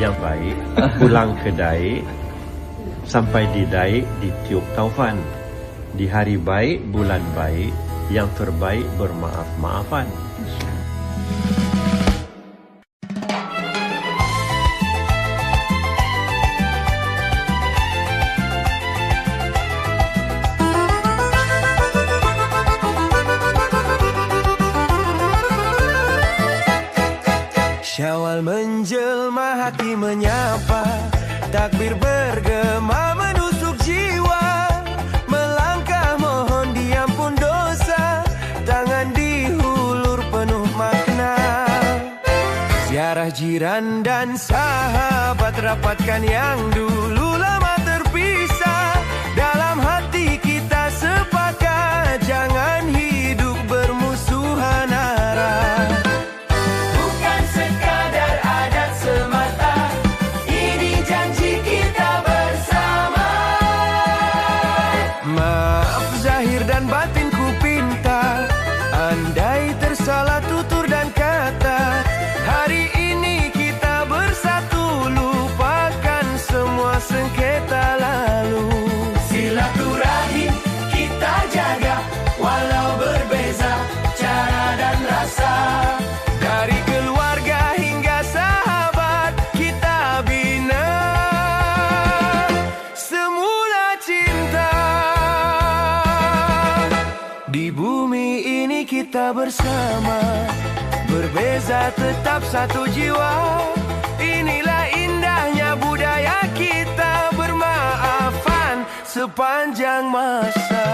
yang baik, pulang ke Daik, sampai di Daik ditiup taufan. Di hari baik, bulan baik, yang terbaik bermaaf-maafan. Syawal menjelma, hati menyapa, takbir bergema menusuk jiwa. Melangkah mohon diampun dosa, tangan dihulur penuh makna. Ziarah jiran dan sahabat, rapatkan yang dulu lama terpisah. Dalam hati kita sepakat, jangan hidup bermusuhan arah. Maaf zahir dan batin ku pinta, andai tersalah tutur dan kata. Hari ini kita bersatu, lupakan semua sengketa lalu. Silaturahim kita jaga, walau berbeza cara dan rasa. Dari keluarga hingga sahabat kita bina semula cinta. Di bumi ini kita bersama, berbeza tetap satu jiwa. Inilah indahnya budaya kita, bermaafan sepanjang masa.